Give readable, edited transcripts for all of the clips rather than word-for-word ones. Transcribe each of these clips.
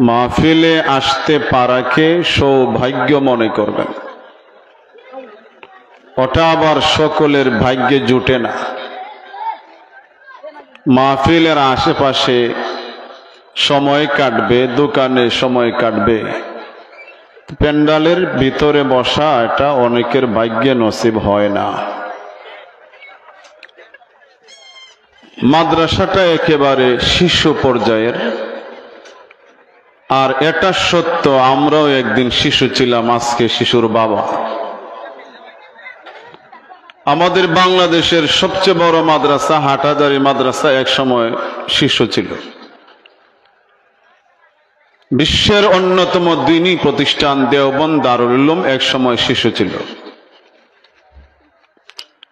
মাহফিলে আসতে পারাকে সৌভাগ্য মনে করবেন। ওটা আবার সকলের ভাগ্যে জুটে না। মাহফিলের আশেপাশে সময় কাটবে, দোকানে সময় কাটবে, প্যান্ডালের ভিতরে বসা এটা অনেকের ভাগ্যে নসিব হয় না। মাদ্রাসাটা একেবারে শিশু পর্যায়ের, আর এটা সত্য আমরাও একদিন শিশু ছিলাম, আজকে শিশুর বাবা। আমাদের বাংলাদেশের সবচেয়ে বড় মাদ্রাসা হাটাজারি মাদ্রাসা এক সময় শিশু ছিল। বিশ্বের অন্যতম দ্বীনী প্রতিষ্ঠান দেওবন্দ দারুল উলুম এক সময় শিশু ছিল।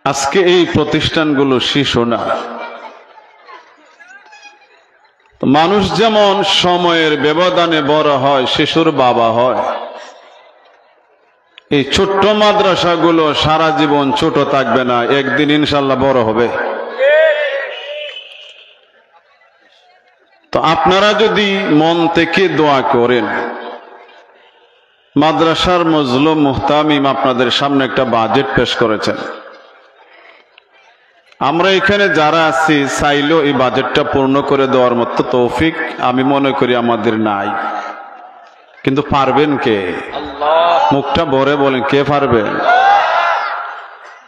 আজকে এই প্রতিষ্ঠানগুলো শিশু না। মানুষ যেমন সময়ের ব্যবধানে বড় হয়, শিশুর বাবা হয়, এই ছোট্ট মাদ্রাসাগুলো সারা জীবন ছোট থাকবে না, একদিন ইনশাল্লাহ বড় হবে। তো আপনারা যদি মন থেকে দোয়া করেন, মাদ্রাসার মজলুম মুহতামিম আপনাদের সামনে একটা বাজেট পেশ করেছেন। আমরা এখানে যারা আছি চাইলেও এই বাজেটটা পূর্ণ করে দেওয়ার মতো তৌফিক আমি মনে করি আমাদের নাই। কিন্তু পারবেন কে? মুখটা ভরে বলেন, কে পারবেন?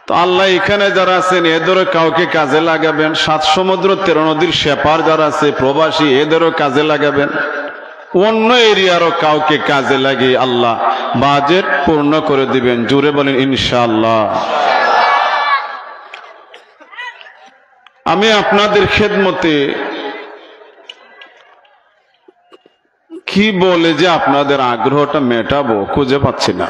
তো আল্লাহ এখানে যারা আছেন এদেরও কাউকে কাজে লাগাবেন। 7 সমুদ্র 13 নদীর সেপার যারা আছে প্রবাসী, এদেরও কাজে লাগাবেন। অন্য এরিয়ারও কাউকে কাজে লাগিয়ে আল্লাহ বাজেট পূর্ণ করে দিবেন। জুড়ে বলেন ইনশাআল্লাহ। আমি আপনাদের খেদমতে কি বলে যে আপনাদের আগ্রহটা মেটাবো খুঁজে পাচ্ছি না।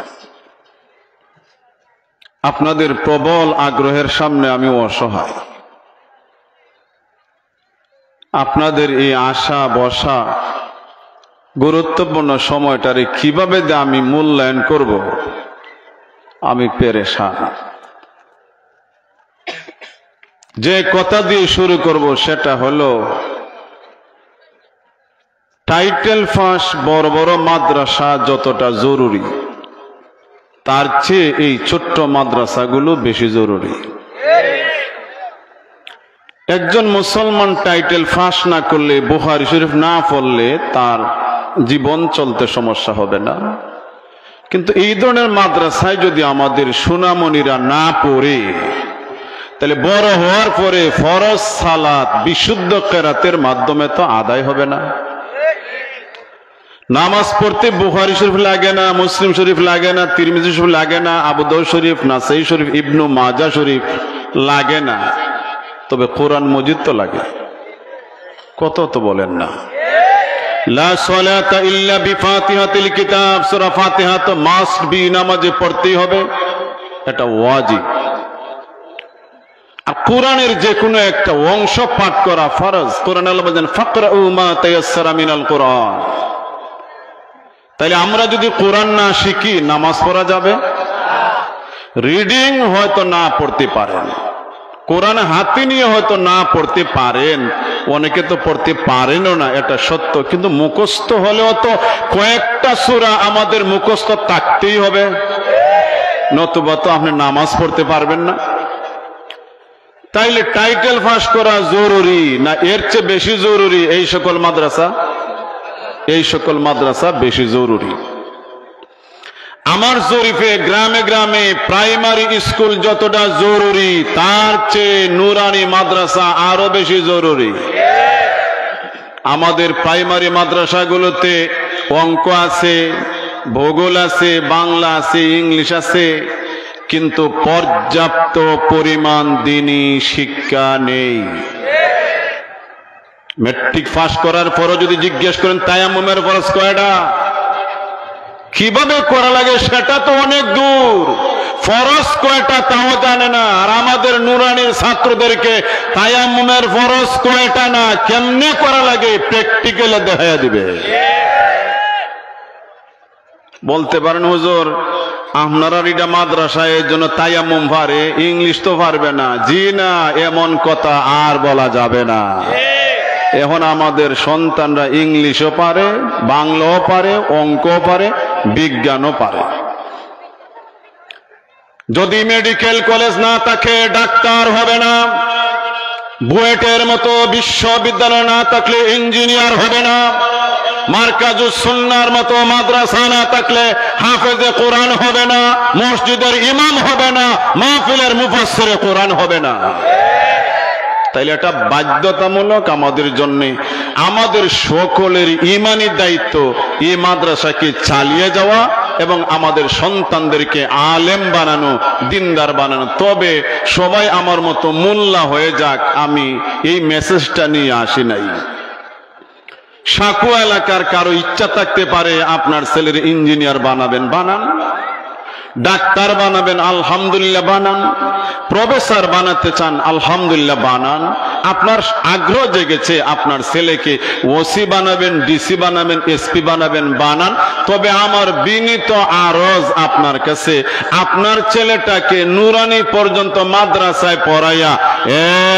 আপনাদের প্রবল আগ্রহের সামনে আমি অসহায়। আপনাদের এই আশা বসা গুরুত্বপূর্ণ সময়টারে কিভাবে আমি মূল্যায়ন করব আমি পেরেশান। যে কথা দিয়ে শুরু করব সেটা হলো, টাইটেল ফাঁস বড় বড় মাদ্রাসা যতটা জরুরি, তার চেয়ে এই ছোট্ট মাদ্রাসাগুলো বেশি জরুরি। একজন মুসলমান টাইটেল ফাঁস না করলে, বুখারী শরীফ না পড়লে তার জীবন চলতে সমস্যা হবে না। কিন্তু এই ধরনের মাদ্রাসায় যদি আমাদের সোনামণিরা না পড়ে, তাহলে বড় হওয়ার পরে ফরজ সালাত বিশুদ্ধ কেরাতের মাধ্যমে তো আদায় হবে না। নামাজ পড়তে বুখারী শরীফ লাগে না, মুসলিম শরীফ লাগে না, তিরমিজি শরীফ লাগে না, আবু দাউদ শরীফ, নাসাই শরীফ, ইবনু মাজা শরীফ লাগে না, তবে কোরআন মজিদ তো লাগে। কত তো বলেন না। লা সালাতা ইল্লা বিফাতিহাতিল কিতাব, সূরা ফাতিহা তো মাস্ট বি, নামাজে পড়তেই হবে, এটা ওয়াজিব। আর কোরআনের যে কোনো একটা অংশ পাঠ করা ফরজ। কোরআন আল্লাহ বলেন ফাকরাউ মা তায়াসসারা মিনাল কোরআন। তাইলে আমরা যদি কোরআন না শিখি নামাজ পড়া যাবে? রিডিং হয়তো না পড়তে পারেন, কোরআন হাতে নিয়ে হয়তো না পড়তে পারেন, অনেকে তো পড়তে পারেনও না, এটা সত্য। কিন্তু মুখস্থ হলেও তো কয়েকটা সূরা আমাদের মুখস্থ থাকতেই হবে, নতুবা তো আপনি নামাজ পড়তে পারবেন না। তাইলে টাইটেল ফাঁস করা জরুরি না এর চেয়ে বেশি জরুরি এই সকল মাদ্রাসা? এই সকল মাদ্রাসা বেশি জরুরি। আমার জরিপে গ্রামে গ্রামে প্রাইমারি স্কুল যতটা জরুরি, তার চেয়ে নুরানি মাদ্রাসা আরো বেশি জরুরি। আমাদের প্রাইমারি মাদ্রাসাগুলোতে অঙ্ক আছে, ভূগোল আছে, বাংলা আছে, ইংলিশ আছে, কিন্তু পর্যাপ্ত পরিমাণ দ্বীনি শিক্ষা নেই। ম্যাট্রিক পাস করার পরও যদি জিজ্ঞেস করেন তায়াম্মুমের ফরজ কয়টা, কিভাবে করা লাগে সেটা তো অনেক দূর, ফরজ কয়টা তাও জানে না। আর আমাদের নুরানির ছাত্রদেরকে তায়াম্মুমের ফরজ কয়টা না কেমনে করা লাগে প্র্যাকটিক্যালে দেখাইয়া দিবে। বলতে পারেন হুজুর আপনারা এটা মাদ্রাসায় এর জন্য তায়াম্মুম পারে, ইংলিশ তো পারবে না। জি না, এমন কথা আর বলা যাবে না। এখন আমাদের সন্তানরা ইংলিশও পারে, বাংলাও পারে, অঙ্কও পারে, বিজ্ঞানও পারে। যদি মেডিকেল কলেজ না থাকে ডাক্তার হবে না, বুয়েটের মতো বিশ্ববিদ্যালয় না থাকলে ইঞ্জিনিয়ার হবে না, মারকাজুস সুন্নাহর মতো মাদ্রাসা না থাকলে হাফেজে কোরআন হবে না, মসজিদের ইমাম হবে না, মাহফিলের মুফাসসিরে কোরআন হবে না। তাইলে এটা বাধ্যতামূলক আমাদের জন্য, আমাদের সকলের ঈমানি দায়িত্ব এই মাদ্রাসাকে চালিয়ে যাওয়া এবং আমাদের সন্তানদেরকে আলেম বানানো, দিনদার বানানো। তবে সবাই আমার মতো মোল্লা হয়ে যাক, আমি এই মেসেজটা নিয়ে আসি নাই। সাঁকু এলাকার কারো ইচ্ছা থাকতে পারে আপনার ছেলের ইঞ্জিনিয়ার বানাবেন, বানান। ডাক্তার বানাবেন, আলহামদুলিল্লাহ বানান। প্রফেসর বানাতে চান, আলহামদুলিল্লাহ বানান। আপনার আগ্রহ জেগেছে আপনার ছেলেকে ওসি বানাবেন, ডিসি বানাবেন, এসপি বানাবেন, বানান। তবে আমার বিনীত আরজ আপনার কাছে, আপনার ছেলেটাকে নুরানি পর্যন্ত মাদ্রাসায় পড়াইয়া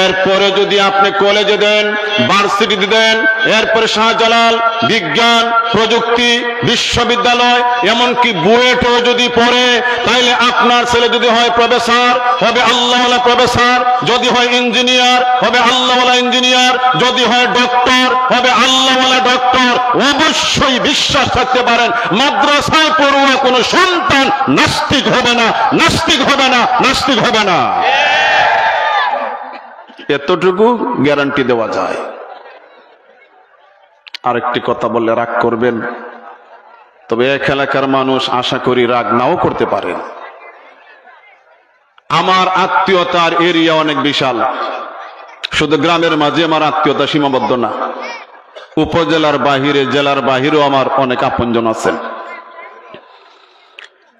এরপরে যদি আপনি কলেজে দেন, ভার্সিটিতে দেন, এরপরে শাহজালাল বিজ্ঞান প্রযুক্তি বিশ্ববিদ্যালয় এমনকি বুয়েটও যদি পড়ে, তাইলে আপনার ছেলে যদি হয় প্রফেসর হবে আল্লাহওয়ালা প্রফেসর, যদি হয় ইঞ্জিনিয়ার হবে আল্লাহওয়ালা ইঞ্জিনিয়ার, যদি হয় ডক্টর হবে আল্লাহওয়ালা ডক্টর। অবশ্যই বিশ্বাস রাখতে পারেন মাদ্রাসায় পড়ুয়া কোনো সন্তান নাস্তিক হবে না, নাস্তিক হবে না, নাস্তিক হবে না। এতটুকু গ্যারান্টি দেওয়া যায়। আরেকটি কথা বললে রাগ করবেন, তবে এক এলাকার মানুষ আশা করি রাগ নাও করতে পারে। আমার আত্মীয়তার এরিয়া অনেক বিশাল, শুধু গ্রামের মাঝে আমার আত্মীয়তা সীমাবদ্ধ না, উপজেলার বাহিরে, জেলার বাহিরেও আমার অনেক আপনজন আছেন।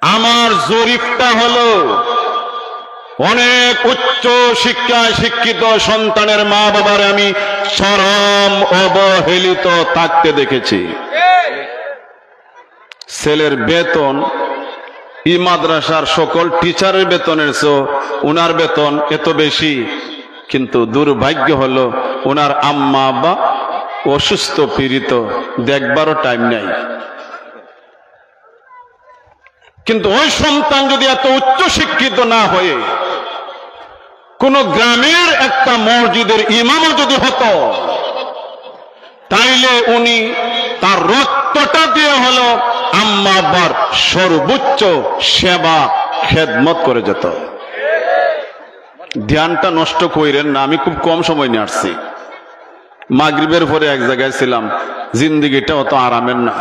আমার জরিপটা হলো অনেক উচ্চ শিক্ষায় শিক্ষিত সন্তানের মা বাবার আমি চরম অবহেলিত থাকতে দেখেছি। ছেলের বেতন ই মাদ্রাসার সকল টিচারের বেতনের চেয়ে উনার বেতন এত বেশি, কিন্তু দুর্ভাগ্য হলো উনার আম্মা আব্বা অসুস্থ পীড়িত, দেখবারও টাইম নেই। কিন্তু ওই সন্তান যদি এত উচ্চ শিক্ষিত না হয়ে কোন গ্রামের একটা মসজিদের ইমামও যদি হতো, তাইলে উনি তার রক্তটা দিয়ে হলো আম্মা আব্বার সর্বোচ্চ সেবা খেদমত করে যেত। ধ্যানটা নষ্ট কইরেন না, আমি খুব কম সময় নিয়ে আসছি। মাগরিবের পরে এক জায়গায় ছিলাম, জিন্দিগিটা অত আরামের না।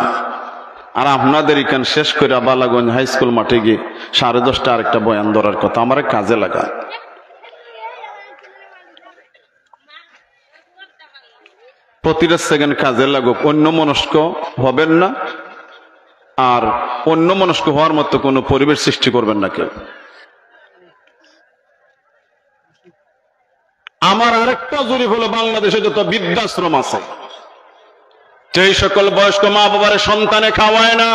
আর আপনাদের এখান শেষ করে বালাগঞ্জ হাই স্কুল মাঠে গিয়ে 10:30 আরেকটা বয়ান ধরার কথা, আমার কাজে লাগা। প্রতিটা সেকেন্ড কাজে লাগুক, অন্য মনস্ক হবেন না, আর অন্য মনস্ক হওয়ার মতো কোনো পরিবেশ সৃষ্টি করবেন না কেউ। আমার আরেকটা জরিপ হলো বাংলাদেশে যত বৃদ্ধাশ্রম আছে, যেই সকল বয়স্ক মা বাবার সন্তানে খাওয়ায় না,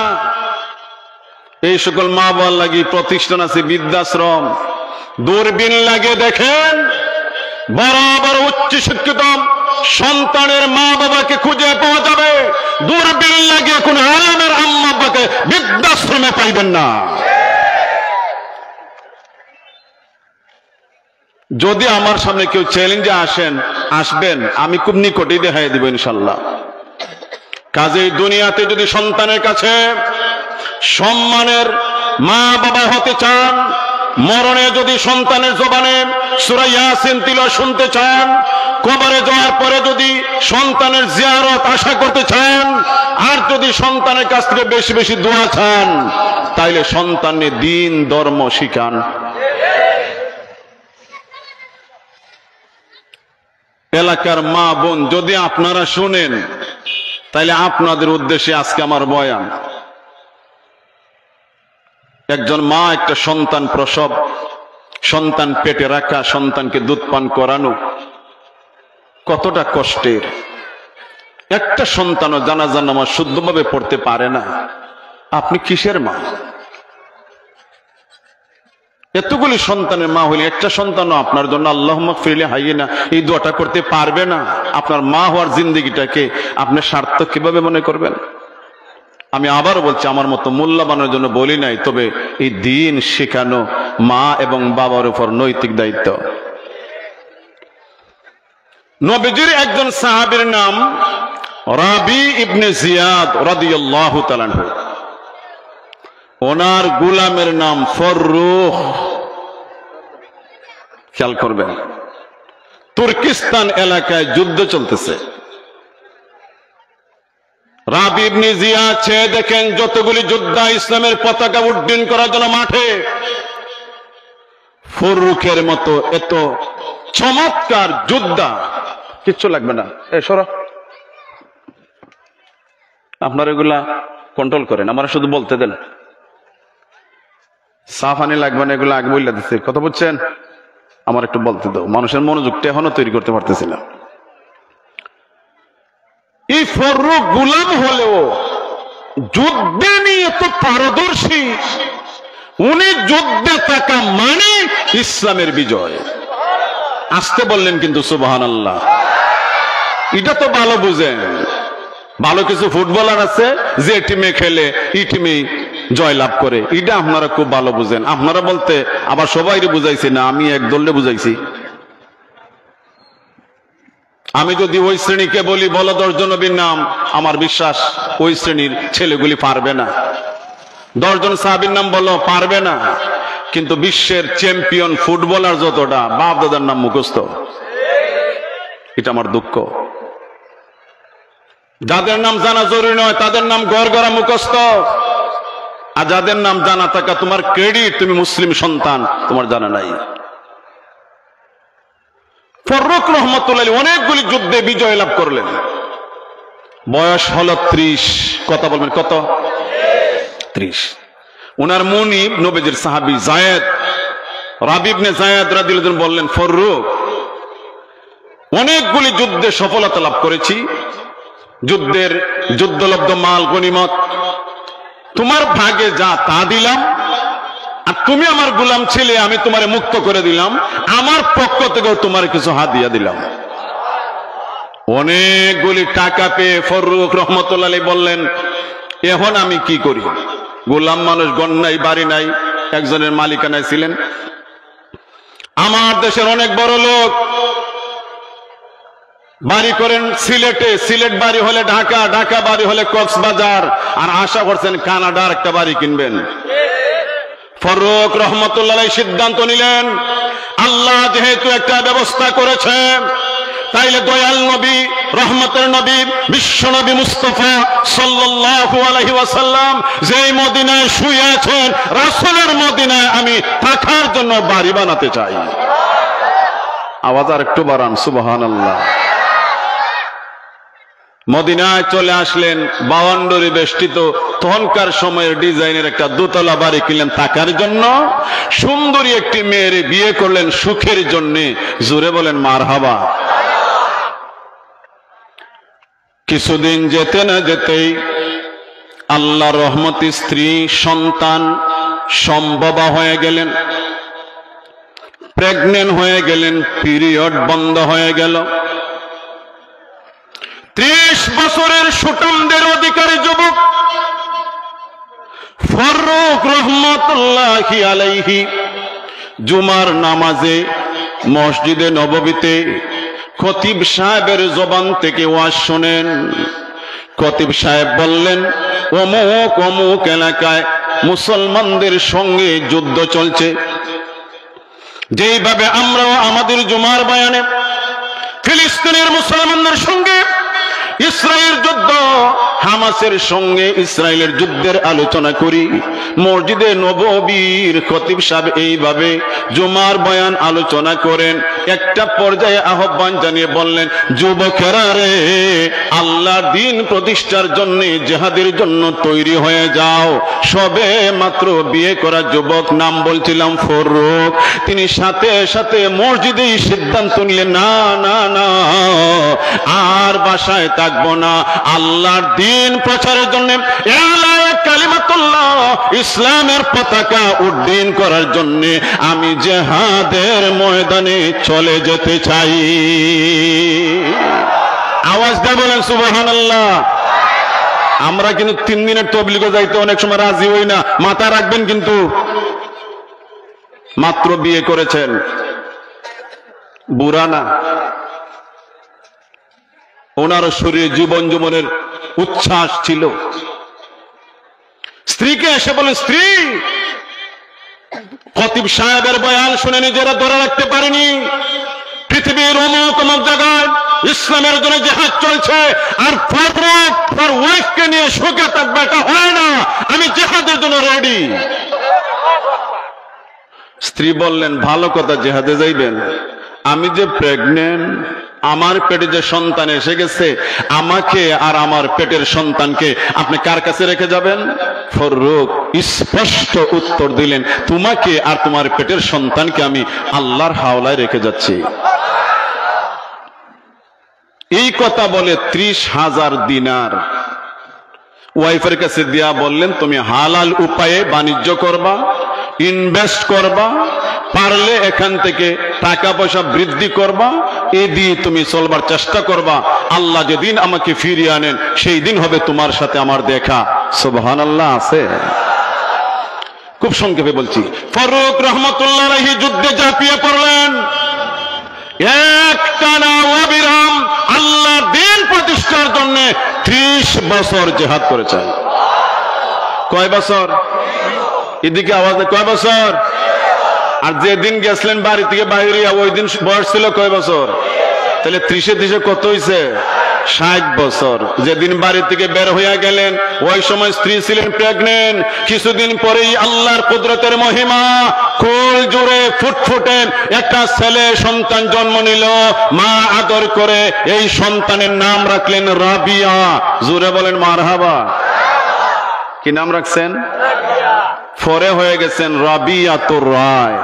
এই সকল মা বাবার লাগি প্রতিষ্ঠান আছে বৃদ্ধাশ্রম। দূরবীন লাগে দেখেন, বড় বড় উচ্চ শিক্ষিত সন্তানের মা বাবাকে খুঁজে পাওয়া যাবে, দূরবীন লাগে কোন আলেমের আম্মা আব্বাকে বৃদ্ধাশ্রমে পাইবেন না। যদি আমার সামনে কেউ চ্যালেঞ্জে আসবেন, আমি খুব নিকটেই দেখাই দিব ইনশাল্লাহ। কাজেই দুনিয়াতে যদি সন্তানের কাছে সম্মানের মা বাবা হতে চান, মরণে যদি সন্তানের জবানে সূরা ইয়াসিন তিলাওয়াত শুনতে চান, কবরে যাওয়ার পরে যদি সন্তানের জিয়ারত আশা করতে চান, আর যদি সন্তানের কাছ থেকে বেশি বেশি দোয়া চান, তাইলে সন্তানের দিন ধর্ম শিখান। এলাকার মা বোন যদি আপনারা শুনেন, তাইলে আপনাদের উদ্দেশ্যে আজকে আমার বয়ান। একজন মা একটা সন্তান প্রসব, সন্তান পেটে রাখা, সন্তানকে দুধ পান করানো কতটা কষ্টের। একটা সন্তানও জানাজার নামাজ শুদ্ধভাবে পড়তে পারে না, আপনি কিসের মা? এতগুলি সন্তানের মা হইলে একটা সন্তানও আপনার জন্য আল্লাহুম্মা গফিরলি হাইয়িনা এই দোয়াটা করতে পারবে না? আপনার মা হওয়ার জিন্দেগিটাকে আপনি সার্থক কিভাবে মনে করবেন? আমি আবার বলছি, আমার মতো মূল্যবানের জন্য বলি নাই, তবে এই দিন শেখানো মা এবং বাবার উপর নৈতিক দায়িত্ব। নবীজির একজন সাহাবীর নাম রাবি ইবনে জিয়াদ রাদিয়াল্লাহু তাআলা আনহু। ওনার গোলামের নাম ফররুখ। খেয়াল করবেন, তুর্কিস্তান এলাকায় যুদ্ধ চলতেছে। রাবি ইবনে জিয়াদ চেয়ে দেখেন যতগুলি যোদ্ধা ইসলামের পতাকা উড্ডীন করার জন্য মাঠে, ফররুখের মতো এত চমৎকার যোদ্ধা কিচ্ছু লাগবে না। সরো, আপনার এগুলা কন্ট্রোল করেন, আমার শুধু বলতে দেন। সাফানি লাগবে না, এগুলো আগে বললে দিচ্ছে, কথা বুঝছেন? আমার একটু বলতে দাও, মানুষের মনোযোগটা এখনো তৈরি করতে পারতেছি না। এই ফররুখ গোলাম হলেও যুদ্ধে নিয়ে তো পারদর্শী। উনি যুদ্ধে থাকা মানে ইসলামের বিজয়। আসতে বললেন কিন্তু সুবহানাল্লাহ। এটা তো ভালো বুঝেন। ভালো কিছু ফুটবলার আছে যে টিমে খেলে এই টিমে জয়লাভ করে, এটা আপনারা খুব ভালো বুঝেন। আপনারা বলতে আবার সবাইরে বুঝাইছি না, আমি এক দলে বুঝাইছি। আমি যদি ওই শ্রেণীকে বলি বলো 10 জন নবীর নাম, আমার বিশ্বাস ওই শ্রেণীর ছেলেগুলি পারবে না। 10 জন সাহাবীর নাম বলো, পারবে না। কিন্তু বিশ্বের চ্যাম্পিয়ন ফুটবলার যতটা, বাপ দাদার নাম মুখস্থ। এটা আমার দুঃখ। যাদের নাম জানা জরুরি নয় তাদের নাম গড়গড়া মুখস্থ, আর যাদের নাম জানা থাকা তোমার ক্রেডিট, তুমি মুসলিম সন্তান, তোমার জানা নাই। ফররুখ রহমতুল্লাহ অনেকগুলি যুদ্ধে বিজয় লাভ করলেন। বয়স হলো 30। কথা বলবেন, কত? 30। উনার মুনিব নবীজির সাহাবী যায়েদ, রাবি ইবনে যায়েদ রাদিয়াল্লাহু আনহু বললেন, ফররুখ, অনেকগুলি যুদ্ধে সফলতা লাভ করেছি, যুদ্ধের যুদ্ধলব্ধ মাল গনিমত তোমার ভাগে যা তা দিলাম, আর তুমি আমার গোলাম ছিলে, আমি তোমারে মুক্ত করে দিলাম, আমার পক্ষ থেকেও তোমার কিছু হাদিয়া দিলাম। অনেকগুলি টাকা পেয়ে ফররুখ রহমতুল্লাহ আলাইহি বললেন, এখন আমি কি করি? গোলাম মানুষ, গণ নাই, বাড়ি নাই, একজনের মালিকানায় ছিলেন। আমার দেশের অনেক বড় লোক বাড়ি করেন সিলেটে, সিলেট বাড়ি হলে ঢাকা, ঢাকা বাড়ি হলে কক্সবাজার, আর আশা করছেন কানাডার একটা বাড়ি কিনবেন। ফররুখ রহমতুল্লাহ আলাইহি সিদ্ধান্ত নিলেন, আল্লাহ যেহেতু একটা ব্যবস্থা করেছে, তাইলে দয়াল নবী, রহমতের নবী, বিশ্ব নবী মুস্তাফা সাল্লাল্লাহু আলাইহি ওয়াসাল্লাম যেই মদিনায় শুয়ে আছেন, রাসূলের মদিনায় আমি থাকার জন্য বাড়ি বানাতে চাই। আওয়াজ আর একটু বাড়ান, সুবহানাল্লাহ। মদিনায় চলে আসলেন, বাউন্ডারি বেষ্টিত তখনকার সময়ের ডিজাইনের একটা দোতলা বাড়ি কিনলেন থাকার জন্য। সুন্দরী একটি মেয়ের বিয়ে করলেন সুখের জন্য। জোরে বলেন মারহাবা। কিছুদিন যেতে না যেতেই আল্লাহর রহমতে স্ত্রী সন্তান সম্ভবা হয়ে গেলেন, প্রেগনেন্ট হয়ে গেলেন, পিরিয়ড বন্ধ হয়ে গেল। 30 বছরের সুঠামদের অধিকারী যুবক ফররুখ রহমতুল্লাহি আলাইহি জুমার নামাজে মসজিদে নববীতে খতিব সাহেবের জবান থেকে ওয়াজ শোনেন। খতিব সাহেব বললেন, অমুক অমুক এলাকায় মুসলমানদের সঙ্গে যুদ্ধ চলছে, যেইভাবে আমরাও আমাদের জুমার বয়ানে ফিলিস্তিনের মুসলমানদের সঙ্গে ইসরায়েল যুদ্ধ, হামাসের সঙ্গে ইসরায়েলের যুদ্ধের আলোচনা করি, মসজিদে নববীর খতিব সাহেব এইভাবে জুমার বয়ান আলোচনা করেন। একটা পর্যায়ে আহ্বান জানিয়ে বললেন, যুবকেরা রে, আল্লাহর দ্বীন প্রতিষ্ঠার জন্য, জিহাদের জন্য তৈরি হয়ে যাও। সবে মাত্র বিয়ে করা যুবক, নাম বলছিলাম ফররুখ, তিনি সাথে সাথে মসজিদেই সিদ্ধান্ত নিলেন, না না না, আর বাসায় থাকবো না, আল্লাহর দ্বীন প্রচারের জন্য এলাকা কালিমাতুল্লাহ, ইসলামের পতাকা উড্ডীন করার জন্য আমি জিহাদের ময়দানে চলে যেতে চাই। আওয়াজ দিয়ে বলেন সুবহানাল্লাহ। আমরা কিন্তু 3 দিনের তবলিগে যাইতে অনেক সময় রাজি হই না, মাথা রাখবেন। কিন্তু মাত্র বিয়ে করেছেন, বুড়া না, ওনার শরীরে জীবন জীবনের উচ্ছ্বাস ছিল। স্ত্রীকে এসে বলে, স্ত্রী, খতিব সাহেবের বয়ান শুনে নিজেরা ধরে রাখতে পারেনি, পৃথিবীর অমুক অমুক জায়গায় ইসলামের জন্য জিহাদ চলছে, আর ফর ওয়াইফকে নিয়ে সুখে থাকবে, এটা হয় না, আমি জিহাদের জন্য রেডি। স্ত্রী বললেন, ভালো কথা, জিহাদে যাইবেন, আমি যে প্রেগনেন্ট, আমার পেটে যে সন্তান এসে গেছে, আমাকে আর আমার পেটের সন্তানকে আপনি কার কাছে রেখে যাবেন? ফররুখ স্পষ্ট উত্তর দিলেন, তোমাকে আর তোমার পেটের সন্তানকে আমি আল্লাহর হাওলায় রেখে যাচ্ছি। এই কথা বলে 30,000 দিনার ওয়াইফের কাছে দিয়া বললেন, তুমি হালাল উপায়ে বাণিজ্য করবা, ইনভেস্ট করবা, পারলে এখান থেকে টাকা পয়সা বৃদ্ধি করবা, এই দিয়ে তুমি চলবার চেষ্টা করবা। আল্লাহ যেদিন আমাকে ফিরিয়ে আনেন সেই দিন হবে তোমার সাথে আমার দেখা। সুবহানাল্লাহ আছে। খুব সংক্ষেপে বলছি, ফারুক রহমতুল্লাহ আলাইহি যুদ্ধে ঝাঁপিয়ে পড়লেন, একটানা অবিরাম আল্লাহর দ্বীন প্রতিষ্ঠার জন্য 30 বছর জিহাদ করেছেন। কয় বছর? এদিকে আওয়াজ, কয় বছর? আর যেদিন গেছিলেন বাড়ি থেকে বাইরে, ওই দিন বয়স ছিল কয় বছর? তাহলে 30-এ কত হয়েছে? 60 বছর। যেদিন বাড়ি থেকে বের হইয়া গেলেন ওই সময় স্ত্রী ছিলেন প্রেগনেন্ট। কিছুদিন পরেই আল্লাহর কুদরতের মহিমা, কোল জুড়ে ফুটফুটে একটা ছেলে সন্তান জন্ম নিল। মা আদর করে এই সন্তানের নাম রাখলেন রাবিয়া। জুড়ে বলেন মারহাবা। কি নাম রাখছেন? পরে হয়ে গেছেন রাবিয়াতুর রায়।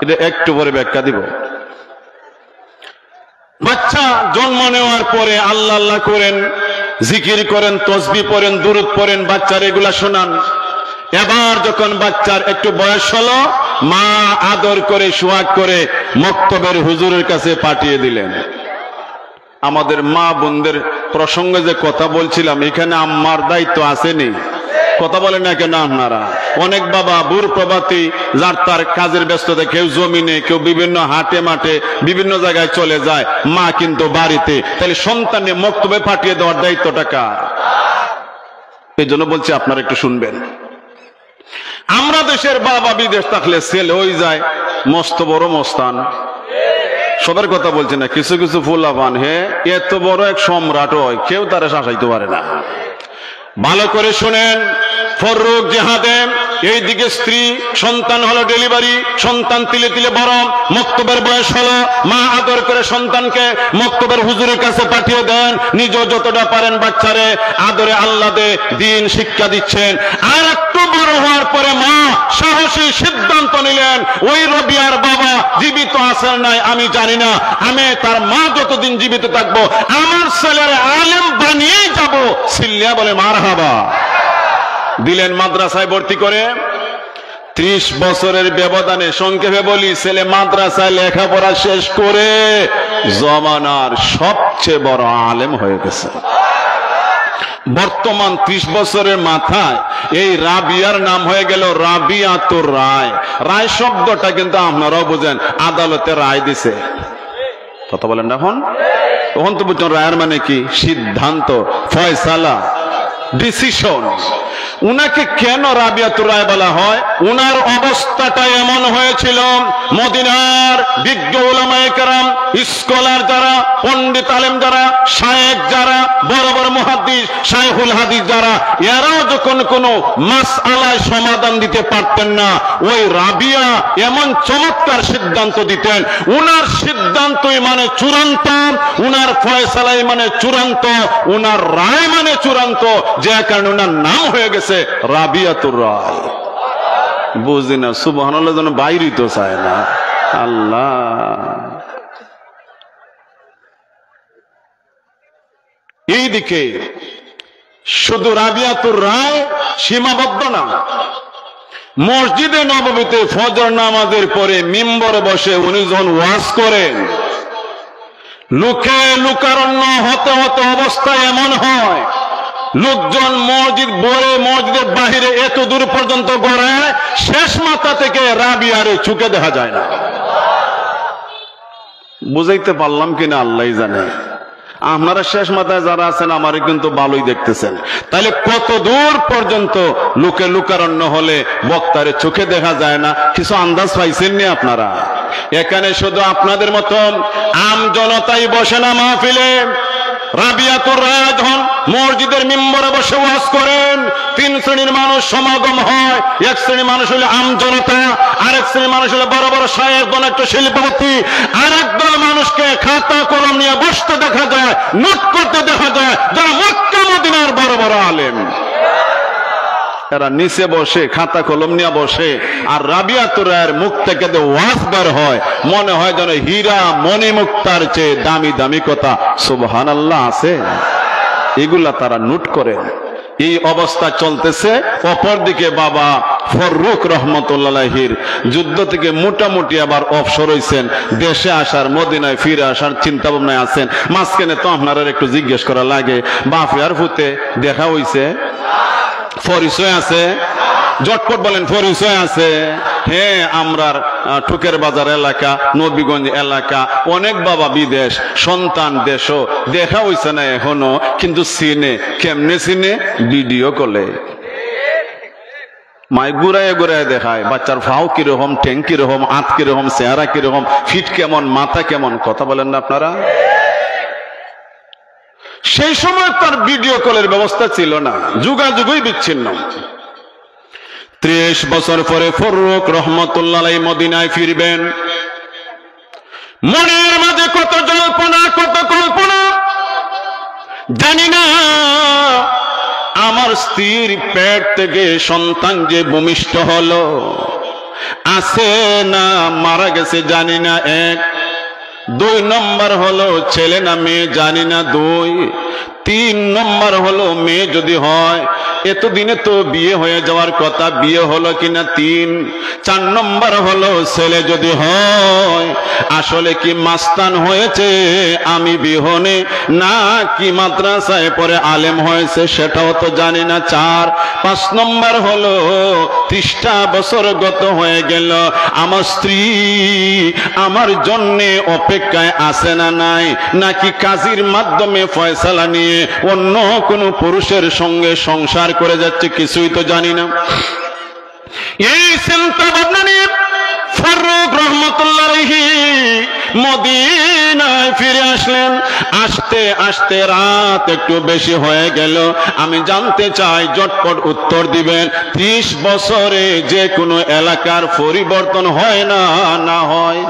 এটা একটু পরে ব্যাখ্যা দিব। বাচ্চা জন্ম নেওয়ার পরে আল্লাহ আল্লাহ করেন, জিকির করেন, তসবিহ পড়েন, দুরূদ পড়েন, বাচ্চার এগুলা শোনান। এবার যখন বাচ্চার একটু বয়স হলো, মা আদর করে সোহাগ করে মক্তবের হুজুরের কাছে পাঠিয়ে দিলেন। আমাদের মা বোনদের প্রসঙ্গে যে কথা বলছিলাম, এখানে আম্মার দায়িত্ব আসেনি? কথা বলেন না কেন আপনারা? অনেক বাবা বুড় প্রভাতী, যার তার কাজের ব্যস্ততা, কেউ জমিনে, কেউ বিভিন্ন হাটে মাঠে বিভিন্ন জায়গায় চলে যায়, মা কিন্তু বাড়িতে। তাহলে সন্তানকে মক্তবে পাঠিয়ে দেওয়ার দায়িত্বটা কার? এই জন্য বলছি আপনারা একটু শুনবেন। আমরা দেশের বাবা বিদেশ থাকলে ছেলে হয়ে যায় মস্ত বড় মস্তান। সবার কথা বলছে না, কিছু কিছু ফুলাপান হে এত বড় এক সম্রাট হয়, কেউ তারা শাসাইতে পারে না। ভালো করে শুনেন, ফররুখ জিহাদে, এইদিকে স্ত্রী, সন্তান হলো ডেলিভারি, সন্তান তিলে তিলে বড়, মক্তবের বয়স হলো, মা আদর করে সন্তানকে মক্তবের হুজুরের কাছে পাঠিয়ে দেন। নিজেও যতটা পারেন বাচ্চারে আদরে আল্লাহ দে দিন শিক্ষা দিচ্ছেন। আর একটু বড় হওয়ার পরে মা সাহসী সিদ্ধান্ত নিলেন, ওই রবিয়ার বাবা জীবিত আছেন নাই আমি জানি না, আমি তার মা যতদিন জীবিত থাকবো আমার ছেলের আলেম বানিয়েই যাব। সিল্লিয়া বলে মারহাবা। দিলেন মাদ্রাসায় ভর্তি করে। 30 বছরের ব্যবধানে, সংক্ষেপে বলি, ছেলে মাদ্রাসায় লেখাপড়া শেষ করে জমানার সবচেয়ে বড় আলেম হয়ে গেছে। বর্তমান 30 বছরের মাথায় এই রাবিয়ার নাম হয়ে গেল রাবিয়াতুর রায়। রায় শব্দটা কিন্তু আপনারাও বুঝেন, আদালতে রায় দিছে। কথা বলেন না এখন? তখন তো বুঝছেন রায়ের মানে কি? সিদ্ধান্ত, ফয়সালা, ডিসিশন। উনাকে কেন রাবিয়াতুর রায় বলা হয়? উনার অবস্থাটা এমন হয়েছিল, মদিনার বিজ্ঞ উলামায়ে কেরাম, স্কলার যারা, পণ্ডিত আলেম যারা, শায়েখ যারা, বড় বড় মুহাদ্দিস, শাইখুল হাদিস যারা, এরাও যখন কোনো মাসআলায় সমাধান দিতে পারতেন না, ওই রাবিয়া এমন চমৎকার সিদ্ধান্ত দিতেন। উনার সিদ্ধান্তই মানে চূড়ান্ত, উনার ফয়সালাই মানে চূড়ান্ত, উনার রায় মানে চূড়ান্ত, যে কারণে উনার নাম হয়ে গেছে রাবিয়াতুর রায়। বুঝি না? সুবহানাল্লাহ যেন বাইরে তো চায় না। আল্লাহ, এইদিকে শুধু রাবিয়াতুর রায় সীমাবদ্ধ না। মসজিদে নববীতে ফজর নামাজের পরে মিম্বরে বসে উনি যখন ওয়াজ করেন, লোকে লোকারণ্য হতে হতে অবস্থায় এমন হয় লোকজন মসজিদ ভরে মসজিদের বাহিরে এত দূর পর্যন্ত গড়ায়, শেষ মাথা থেকে রাবিয়ারে চুকে দেখা যায় না। বুঝাইতে পারলাম কিনা আল্লাহই জানে। আপনারা শেষ মাথায় যারা আছেন আমারে কিন্তু ভালোই দেখতেছেন। তাহলে কত দূর পর্যন্ত লোকে লোকারণ্য হলে বক্তারে চোখে দেখা যায় না, কিছু আন্দাজ পাইছেননি আপনারা? এখানে শুধু আপনাদের মতন আম জনতাই বসে না মাহফিলে। রাবিয়াতুর রায় যখন মসজিদের মিম্বরে বসে ওয়াজ করেন, তিন শ্রেণীর মানুষ সমাগম হয়। এক শ্রেণীর মানুষ হলে আম জনতা, আরেক শ্রেণীর মানুষ হলে বড় বড় শায়ের, একটু শিল্পপতি, আরেক দল মানুষকে খাতা কলম নিয়ে বসতে দেখা যায়, নোট করতে দেখা যায়, যারা মক্কা মদিনার বড় বড় আলেম। এরা নিচে বসে খাতা কলম নিয়ে বসে, আর রাবিয়াতুর রায়ের মুখ থেকে যে ওয়াজ বের হয় মনে হয় যেন হীরা মণিমুক্তার চেয়ে দামি দামি কথা সুবহানাল্লাহ আছে। এগুলা তারা নোট করেন। এই অবস্থা চলতেছে। অপরদিকে বাবা ফররুখ রহমতুল্লাহির যুদ্ধ থেকে মোটামুটি আবার অবসর হইছেন, দেশে আসার, মদিনায় ফিরে আসার চিন্তা ভাবনায় আছেন। মাঝখানে তো আপনারা একটু জিজ্ঞেস করা লাগে, বাফিয়ার ফুতে দেখা হইছে, পরিচয় আছে? জটপট বলেন পরিচয় আছে? হ্যাঁ, আমরার ঠুকের বাজার এলাকা, নবীগঞ্জ এলাকা, অনেক বাবা বিদেশ, সন্তান দেশও দেখা হইছে না এখনো, কিন্তু চিনে। কেমনে চিনে? ভিডিও কলে মাই ঘুরায় ঘুরায় দেখায় বাচ্চার ফাও কিরকম, ঠ্যাং কিরকম, হাত কিরকম, চেহারা কিরকম, ফিট কেমন, মাথা কেমন। কথা বলেন না আপনারা? সেই সময় তার ভিডিও কলের ব্যবস্থা ছিল না, যোগাযোগই বিচ্ছিন্ন। 30 বছর পরে ফররুখ রহমতুল্লাহ মদিনায় ফিরবেন। মনের মাঝে কত জল্পনা, কত কল্পনা। জানি না আমার স্ত্রীর পেট থেকে সন্তান যে ভূমিষ্ঠ হলো, আছে না মারা গেছে জানি না, 1। 2 নম্বর হলো ছেলে না মেয়ে জানি না, 2। 3 নম্বর হলো মেয়ে যদি হয়, এতদিনে তো বিয়ে হয়ে যাওয়ার কথা, বিয়ে হলো কিনা 3। 4 নম্বর হলো ছেলে যদি হয়, আসলে কি মাস্তান হয়েছে আমি বিহনে, না কি মাদ্রাসায় পরে আলেম হয়েছে সেটাও তো জানি না, 4। 5 নম্বর হলো 30টা বছর গত হয়ে গেল, আমার স্ত্রী আমার জন্যে অপেক্ষায় আছে না নাই, নাকি কাজীর মাধ্যমে ফয়সালা নিয়ে অন্য কোন পুরুষের সঙ্গে সংসার করে যাচ্ছে, কিছুই তো জানি না। এই চিন্তা ভাবনা নিয়ে ফররুখ রহমতুল্লাহ মদিনায় ফিরে আসলেন। আসতে আসতে রাত একটু বেশি হয়ে গেল। আমি জানতে চাই, জটপট উত্তর দিবেন, 30 বছরে যে কোনো এলাকার পরিবর্তন হয় না, না হয়?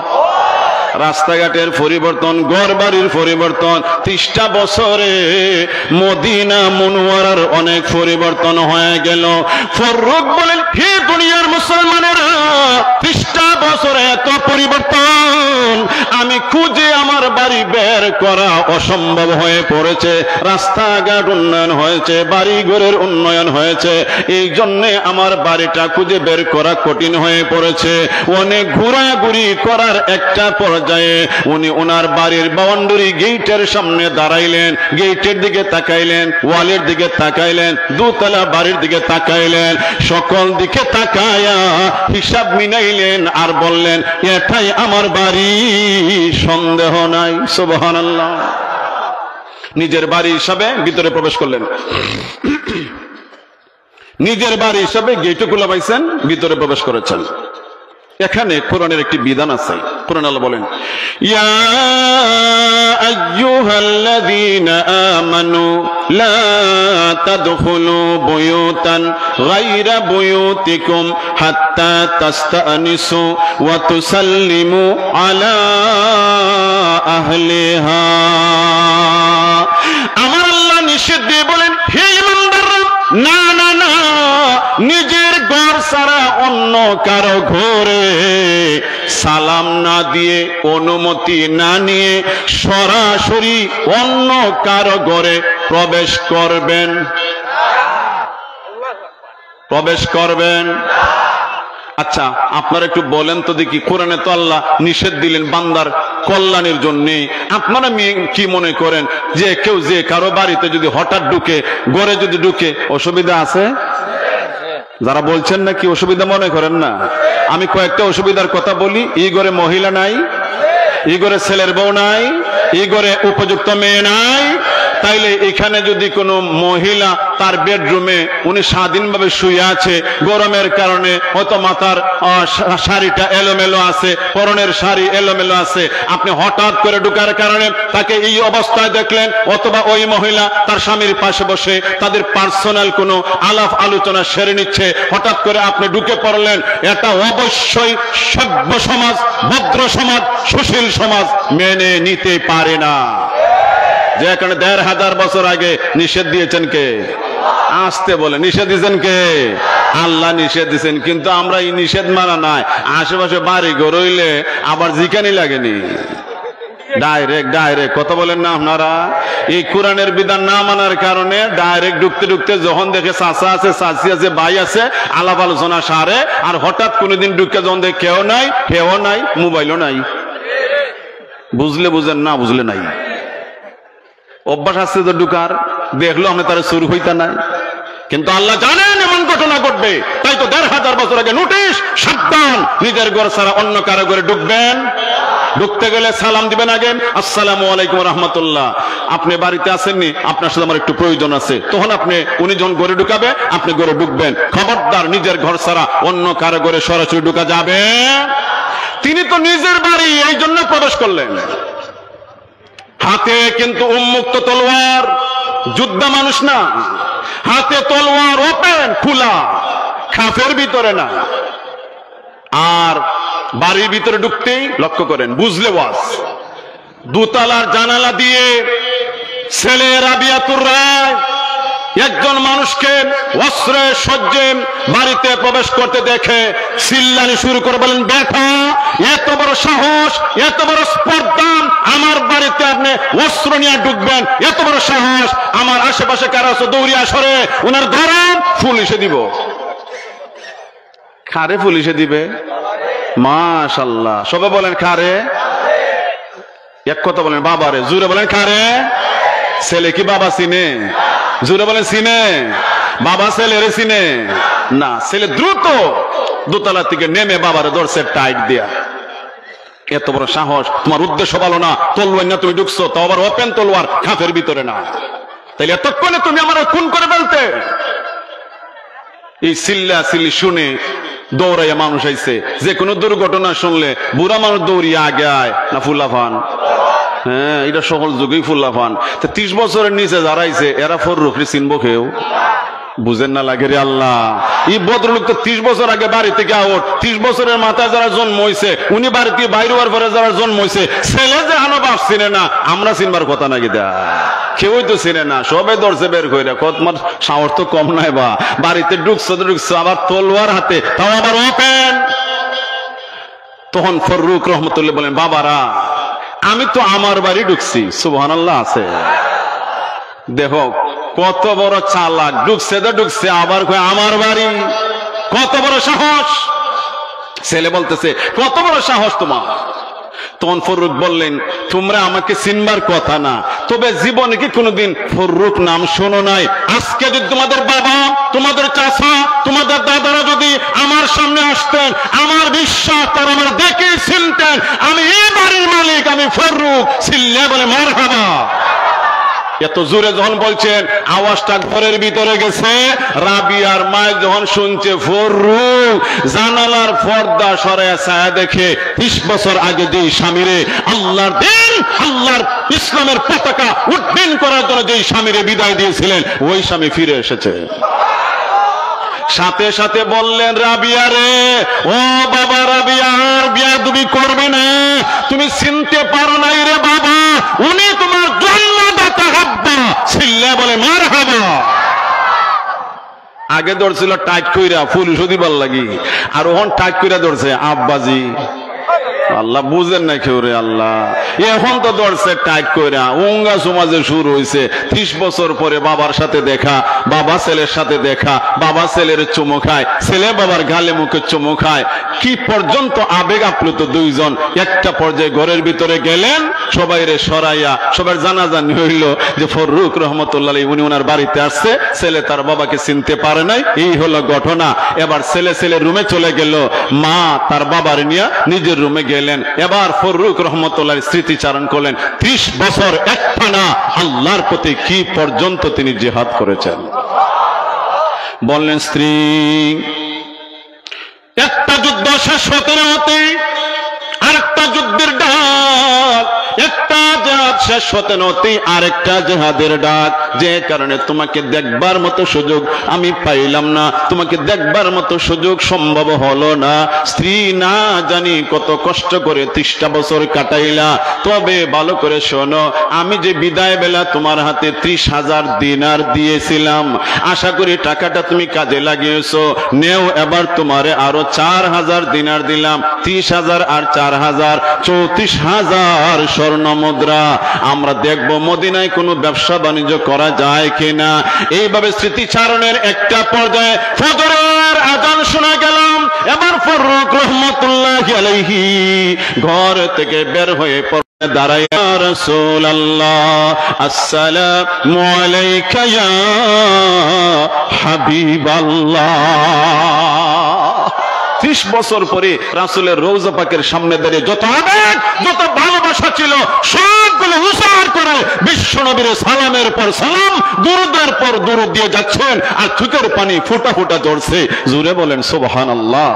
রাস্তাঘাটের পরিবর্তন, ঘর বাড়ির পরিবর্তন, 30টা বছরে মদিনা মুনওয়ারার অনেক পরিবর্তন হয়ে গেল। ফররুখ বলেন, হে দুনিয়ার মুসলমানেরা, 30টা বছরে এত পরিবর্তন আমি খুঁজে আমার বাড়ি বের করা অসম্ভব হয়ে পড়েছে। রাস্তাঘাট উন্নয়ন হয়েছে, বাড়ি ঘরের উন্নয়ন হয়েছে, এই জন্যে আমার বাড়িটা খুঁজে বের করা কঠিন হয়ে পড়েছে। অনেক ঘোরাঘুরি করার একটা পর্যায়ে উনি ওনার বাড়ির বাউন্ডারি গেটের সামনে দাঁড়াইলেন, গেটের দিকে তাকাইলেন, ওয়ালের দিকে তাকাইলেন, দোতলা বাড়ির দিকে তাকাইলেন, সকল দিকে তাকায়া হিসাব মিলাইলেন আর বললেন, এটাই আমার বাড়ি, সন্দেহ নাই। সুবহানাল্লাহ। নিজের বাড়ি হিসাবে ভিতরে প্রবেশ করলেন, নিজের বাড়ি হিসাবে গেটও খোলা পাইছেন, ভিতরে প্রবেশ করেছেন। এখানে কোরআনের একটি বিধান আছে। কোরআন আল্লাহ বলেন, ইয়া আইয়ুহাল্লাযীনা আমানু লা তাদখুলু বুয়ুতান গায়রা বুয়ুতিকুম হাত্তা তাস্তানিসু ওয়া তুসাল্লিমু আলা আহলিহা। আমার আল্লাহ নিষেধ দিয়ে বলেন, হে ঈমানদাররা, না না না, নিজের ঘর ছাড়া অন্য কারো ঘরে সালাম না দিয়ে, অনুমতি না নিয়ে সরাসরি অন্য কারো ঘরে প্রবেশ করবেন। প্রবেশ করবেন? আচ্ছা, আপনারা একটু বলেন তো দেখি, কোরআনে তো আল্লাহ নিষেধ দিলেন বান্দার কল্যাণের জন্য। আপনারা কি মনে করেন যে কেউ যে কারো বাড়িতে যদি হঠাৎ ঢুকে, ঘরে যদি ঢুকে, অসুবিধা আছে? যারা বলছেন না কি অসুবিধা মনে করেন না, আমি কয়েকটা অসুবিধার কথা বলি। এই ঘরে মহিলা নাই, এই ঘরে ছেলের বউ নাই, এই ঘরে উপযুক্ত মেয়ে নাই। তাইলে এখানে যদি কোনো মহিলা তার বেডরুমে উনি স্বাধীনভাবে শুয়ে আছে, গরমের কারণে হয়তো মাথার শাড়িটা এলোমেলো আছে, পরনের শাড়ি এলোমেলো আছে, আপনি হঠাৎ করে ঢুকার কারণে তাকে এই অবস্থায় দেখলেন, অথবা ওই মহিলা তার স্বামীর পাশে বসে তাদের পার্সোনাল কোনো আলাপ আলোচনা সেরে নিচ্ছে, হঠাৎ করে আপনি ঢুকে পড়লেন, এটা অবশ্যই সভ্য সমাজ, ভদ্র সমাজ, সুশীল সমাজ মেনে নিতে পারে না। যে এখানে ১৫০০ বছর আগে নিষেধ দিয়েছেন কে? আসতে বলে নিষেধ দিয়েছেন কে? আল্লাহ নিষেধ দিয়েছেন। কিন্তু আমরা এই নিষেধ মানা নাই, আশেপাশে বাড়ি ঘর হইলে আবার জিকানি লাগেনি, ডাইরেক্ট কথা বলেন না আপনারা? এই কোরআনের বিধান না মানার কারণে ডাইরেক্ট ঢুকতে ঢুকতে যখন দেখে চাচা আছে, চাচি আছে, ভাই আছে, আলাপ আলোচনা সারে, আর হঠাৎ কোনোদিন ঢুকে যখন দেখে কেউ নাই, মোবাইলও নাই। বুঝলে বুঝেন, না বুঝলে নাই। অভ্যাস আছে তো ঢুকার, দেখলো আমি তারা শুরু হইতা নাই। কিন্তু আল্লাহ জানেন এমন ঘটনা ঘটবে, তাই তো ১৫০০ বছর আগে নোটিশ, সাবধান, নিজের ঘর ছাড়া অন্য কারো ঘরে ঢুকবেন। ঢুকতে গেলে সালাম দিবেন আগে, আসসালামু আলাইকুম রহমতুল্লাহ। আপনি বাড়িতে আসেননি, আপনার সাথে আমার একটু প্রয়োজন আছে, তখন উনি যখন ঘরে ঢুকাবে আপনি ঘরে ঢুকবেন। খবরদার, নিজের ঘর ছাড়া অন্য কারো ঘরে সরাসরি ঢুকা যাবে। তিনি তো নিজের বাড়ি, এই জন্য প্রবেশ করলেন। হাতে কিন্তু উন্মুক্ত তলোয়ার, যোদ্ধা মানুষ না, হাতে তলোয়ার ওপেন খোলা, খাফের ভিতরে না। আর বাড়ির ভিতরে ঢুকতেই লক্ষ্য করেন, বুঝলে ওয়াজ, দোতলার জানালা দিয়ে ছেলে রাবিয়াতুর রায় একজন মানুষকে অস্ত্রে সজ্জে বাড়িতে প্রবেশ করতে দেখে চিল্লানি শুরু করে বলেন, ব্যথা, এত বড় সাহস, এত বড় স্পর্ধা, আমার বাড়িতে আপনি অস্ত্র নিয়ে ঢুকবেন, এত বড় সাহস, আমার আশেপাশে কারা আছে দৌড়িয়া সরে, ওনার ধরেন, পুলিশে দিব। খারে পুলিশে দিবে? মাশাআল্লাহ, সবাই বলেন খারে। এক কথা বলেন বাবারে, জুড়ে বলেন খারে। ছেলে কি বাবা চিনে? জুড়ে বলেন চিনে? বাবা ছেলেরে চিনে না। ছেলে দ্রুত দোতলা থেকে নেমে বাবারে ধরছে টাইট দিয়া। এত বড় সাহস, তোমার উদ্দেশ্য ভালো না, তলোয়ার না তুমি ঢুকছো, তাও আবার ওপেন তলোয়ার, খাফের ভিতরে না। তাইলে এতক্ষণে তুমি আমার খুন করে ফেলতে। এই চিল্লা চিল্লি শুনে দৌড়াইয়া মানুষ আইছে। যে কোনো দুর্ঘটনা শুনলে বুড়া মানুষ দৌড়িয়ে আগে আয় না ফুল্লাফান? হ্যাঁ, এটা সকল যুগেই ফুল্লাফান। 30 বছরের নিচে যারা আইছে এরা ফররুখরি চিনবো কেউ? বুঝেন না লাগে রে আল্লাহ। এই ভদ্রলোক তো 30 বছর আগে বাড়ি থেকে আউট। 30 বছরের মাথায় যারা জন্ম হয়েছে, উনি বাড়ি থেকে বাইরে হওয়ার পরে যারা জন্ম হয়েছে, ছেলে যে হানো বাপ চিনে না, আমরা চিনবার কথা নাকি? দা কেউই তো চিনে না, সবাই দরজে বের করে। তোমার সাহস তো কম নাই বা, বাড়িতে ঢুকছো, আবার তলোয়ার হাতে, তাও আবার ওপেন। তখন ফররুখ রহমতুল্লাহ বলেন, বাবারা, আমি তো আমার বাড়ি ঢুকছি, সুবহানাল্লাহ আছে। দেখো কত বড় চালাক, ঢুকছে তো ঢুকছে, আবার কয় আমার বাড়ি, কত বড় সাহস। ছেলে বলতেছে, কত বড় সাহস তোমার। তখন ফররুখ বললেন, তোমরা আমাকে চিনবার কথা না, তবে জীবনে কি কোনোদিন ফররুখ নাম শোনো নাই? আজকে যদি তোমাদের বাবা, তোমাদের চাচা, তোমাদের দাদারা যদি আমার সামনে আসতেন, আমার বিশ্বাস তারা আমার দেখে চিনতেন আমি এই বাড়ির মালিক, আমি ফররুখ। চিল্লে বলে মারহাবা। এত জোরে যখন বলছেন, আওয়াজটা ঘরের ভিতরে গেছে। রাবিয়ার মায় যখন শুনছে ফররুখ, জানালার পর্দা সরায়া ছায়া দেখে 30 বছর আগে যে স্বামীরে আল্লাহর দিন, আল্লাহর ইসলামের পতাকা উড্ডীন করার জন্য যে স্বামীরে বিদায় দিয়েছিলেন, ওই স্বামী ফিরে এসেছে। সাথে সাথে বললেন, রাবিয়া রে, ও বাবা রাবিয়া, আর বিয়াদবি করবে না, তুমি চিনতে পারো নাই রে বাবা, উনি তোমার জন্মদাতা আব্বা। ছিল্লা বলে মারহাবা। আগে ধরছিল টাইট কইরা, পুলিশ দিবার লাগি, আর ওহন টাইট কইরা ধরছে আব্বাজি। আল্লাহ বুঝেন না কেউ রে আল্লাহ। এখন তো ধরছে টাইট কইরা উঙ্গা সমাজে শুরু হয়েছে। 30 বছর পরে বাবার সাথে দেখা, বাবা ছেলের সাথে দেখা, বাবা ছেলের চুমু খায়, ছেলে বাবার গালে মুখে চুমু খায়, কি পর্যন্ত আবেগ আপ্লুত দুইজন। একটা পর্যায়ে ঘরের ভিতরে গেলেন, সবাই রে সরাইয়া সবার জানাজানি হইল যে ফররুক রহমতুল্লাহ উনি ওনার বাড়িতে আসছে, ছেলে তার বাবাকে চিনতে পারে নাই, এই হলো ঘটনা। এবার ছেলের রুমে চলে গেল, মা তার বাবার নিয়ে নিজের রুমে গেলেন। এবার ফররুক রহমতুল্লাহ স্মৃতিচারণ করলেন 30 বছর একটানা আল্লাহর প্রতি কি পর্যন্ত তিনি জিহাদ করেছেন। বললেন স্ত্রী, একটা যুদ্ধ শেষ হতে না হতে আরেকটা যুদ্ধের ডাক, একটা জিহাদ শেষ হতে নতি আরেকটা জিহাদের ডাক। যে কারণে তোমাকে দেখবার মতো সুযোগ আমি পাইলাম না, তোমাকে দেখবার মতো সুযোগ সম্ভব হলো না। স্ত্রী, না জানি কত কষ্ট করে 30টা বছর কাটাইলা। তবে ভালো করে শোনো, আমি যে বিদায় বেলা তোমার হাতে 30,000 দিনার দিয়েছিলাম, আশা করি টাকাটা তুমি কাজে লাগিয়েছো। নেও, এবার তোমারে আরো 4,000 দিনার দিলাম। 30,000 আর 4,000 34,000 স্বর্ণ মুদ্রা। আমরা দেখবো মদিনায় কোনো ব্যবসা বাণিজ্য করা যায় কিনা। এইভাবে স্মৃতিচারণের একটা পর্যায়ে ফজরের আযান শোনা গেলাম। এবার ফররুক রহমাতুল্লাহি আলাইহি ঘর থেকে বের হয়ে দাঁড়ায়, ইয়া রাসূলুল্লাহ আসসালামু আলাইকা ইয়া হাবিবাল্লাহ। 30 বছর পরে রাসূলের রওজা পাকের সামনে দাঁড়িয়ে যত আবেগ, যত ভালোবাসা ছিল সবগুলো উজাড় করে বিশ্বনবীর সালামের পর সালাম, দুরুদের পর দুরুদ দিয়ে যাচ্ছেন, আর চোখের পানি ফোঁটা ফোঁটা ঝরছে। জোরে বলেন সুবহানাল্লাহ।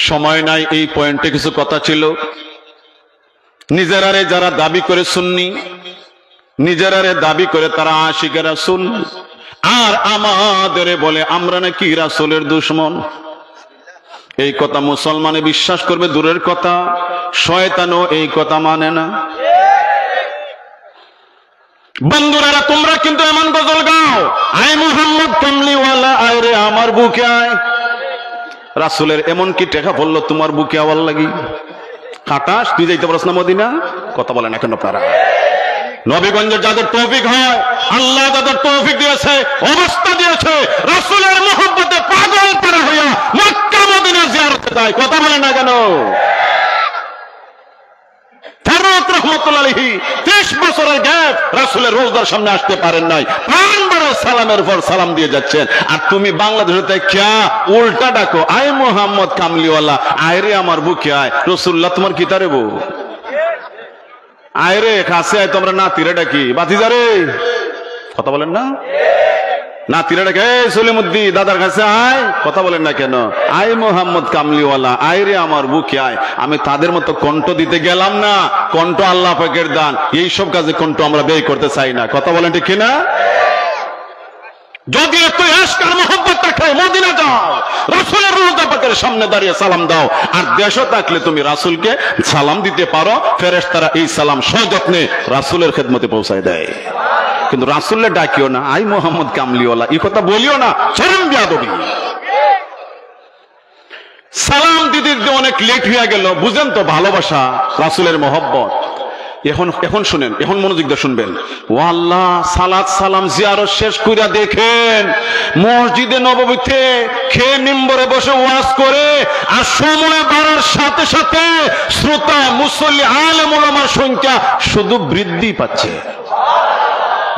সময় নাই, এই পয়েন্টে কিছু কথা ছিল। নিজেরারে যারা দাবি করে সুন্নি, নিজেরারে দাবি করে তারা আশিকে রাসূল, আর আমাদের বলে আমরা নাকি রাসূলের দুশমন। এই কথা মুসলমানে বিশ্বাস করবে দূরের কথা, শয়তানও এই কথা মানে না। বন্ধুরা, তোমরা কিন্তু এমন গজল গাও, আয় মুহাম্মদ কামলিওয়ালা আয় রে আমার বুকে আয়। রাসূলের এমন কি টেকা বললো তোমার বুকে আওয়ার লাগি? কাটাস তুই যাইতে পারছ না মদিনা? কথা বলেন এখন আপনারা। নবীগঞ্জের যাদের তৌফিক হয়, আল্লাহ যাদের তৌফিক দিয়েছে, অবস্থা দিয়েছে, রাসূলের মহব্বতে পাগল করা হইয়া মক্কা মদিনা জিয়ারতে যায়। কথা বলেন না কেন? ফররুক রহমাতুল্লাহি আলাইহি 30 বছরের গ্যাপ রাসূলের রওজার সামনে আসতে পারেন নাই, প্রাণভরে সালামের পর সালাম দিয়ে যাচ্ছেন। আর তুমি বাংলাদেশে ক্যা উল্টা ডাকো, আয় মুহাম্মদ কামলিওয়ালা আয় রে আমার বুকে আয়। রাসূলুল্লাহ তোমার কি তারে বউ? আয় রে কাছে আয়, তোমরা নাতিরে ডাকি বাতিজারে। কথা বলেন না? নাতিরে ডাকে সলিমুদ্দি দাদার কাছে আয়। কথা বলেন না কেন? আয় মোহাম্মদ কামলিওয়ালা আয় রে আমার বুকে আয়। আমি তাদের মতো কণ্ঠ দিতে গেলাম না, কণ্ঠ আল্লাহ পাকের দান। এইসব কাজে কণ্ঠ আমরা ব্যয় করতে চাই না। কথা বলেন ঠিক কিনা? যদি একটু ইশক আর মহব্বত থাকে মদিনা যাও, রাসূলের রওজা পাকের সামনে দাঁড়িয়ে সালাম দাও। আর দেশে থাকলে তুমি রাসূলকে সালাম দিতে পারো, ফেরেশতারা এই সালাম সযত্নে রাসূলের খেদমতে পৌঁছায় দেয়। কিন্তু রাসূলের ডাকিও না আই মোহাম্মদ কামলিওয়ালা, এই কথা বলিও না, চরম বেয়াদবি। সালাম দিতে অনেক লেট হয়ে গেল, বুঝেন তো ভালোবাসা, রাসূলের মহব্বত। এখন শুনেন, এখন মনোযোগ দিয়ে শুনবেন। ও আল্লাহ, সালাত সালাম জিয়ারত শেষ কইরা দেখেন মসজিদে নববীতে খেয়ে মিম্বরে বসে ওয়াজ করে, আর সময় বাড়ার সাথে সাথে শ্রোতা মুসল্লি আলেম ওলামার সংখ্যা শুধু বৃদ্ধি পাচ্ছে।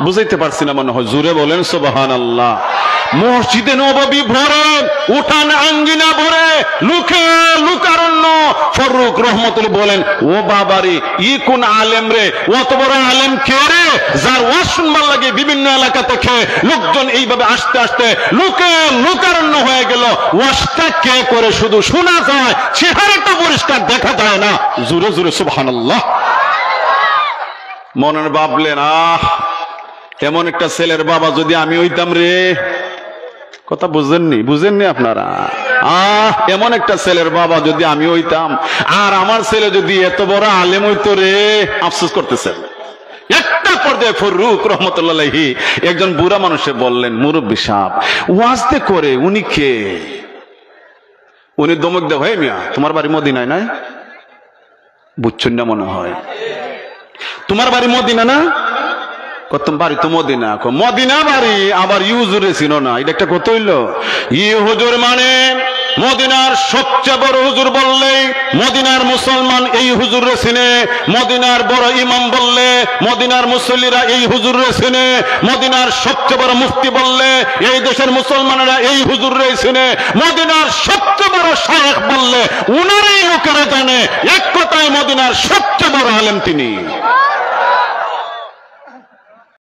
বুঝাইতে পারছি না মনে হয়? জোরে বলেন সুবহানাল্লাহ। মসজিদে নববী ভরে, উঠান আঙ্গিনা ভরে, লুকে লুকারণ্য। ফররুক রহমতুল্লাহ বলেন, ও বাবারে, ই কোন আলেম রে, অত বড় আলেম কে রে, যার ওয়াজ শুনবার লাগে বিভিন্ন এলাকা থেকে লোকজন এইভাবে আসতে আসতে লুকে লুকারণ্য হয়ে গেল। ওয়াজটা কে করে শুধু শোনা যায়, চেহারাটা পরিষ্কার দেখা যায় না। জোরে জোরে সুবহানাল্লাহ। মনের ভাবলেন, আহ এমন একটা ছেলের বাবা যদি আমি হইতাম রে। কথা বুঝেননি আপনারা? এমন একটা ছেলের বাবা যদি আমি হইতাম, আর আমার ছেলে যদি এত বড় আলেম হইতো রে। আফসোস করতেছেন। একটা পর্যায়ে ফররুক রহমতুল্লাহ আলাইহি একজন বুড়া মানুষে বললেন, মুরব্বী সাহেব ওয়াজতে করে উনি কে? উনি দমক দেব, হে মিয়া তোমার বাড়ি মদিনায় নাই? বুঝছেন না মনে হয়? তোমার বাড়ি মদিনা না? কতম বাড়ি তো মদিনা। মদিনা বাড়ি আবার হুজুরে ছিল না, এটা একটা কত হইল? হুজুর মানে মদিনার সবচেয়ে বড় হুজুর বললেই মদিনার মুসলমান এই হুজুরে চিনে, মদিনার বড় ইমাম বললে মদিনার মুসল্লিরা এই হুজুরে চিনে, মদিনার সবচেয়ে বড় মুফতি বললে এই দেশের মুসলমানেরা এই হুজুরে চিনে, মদিনার সবচেয়ে বড় শায়েখ বললে উনারই লোকেরা জানে। এক কথায় মদিনার সবচেয়ে বড় আলেম তিনি।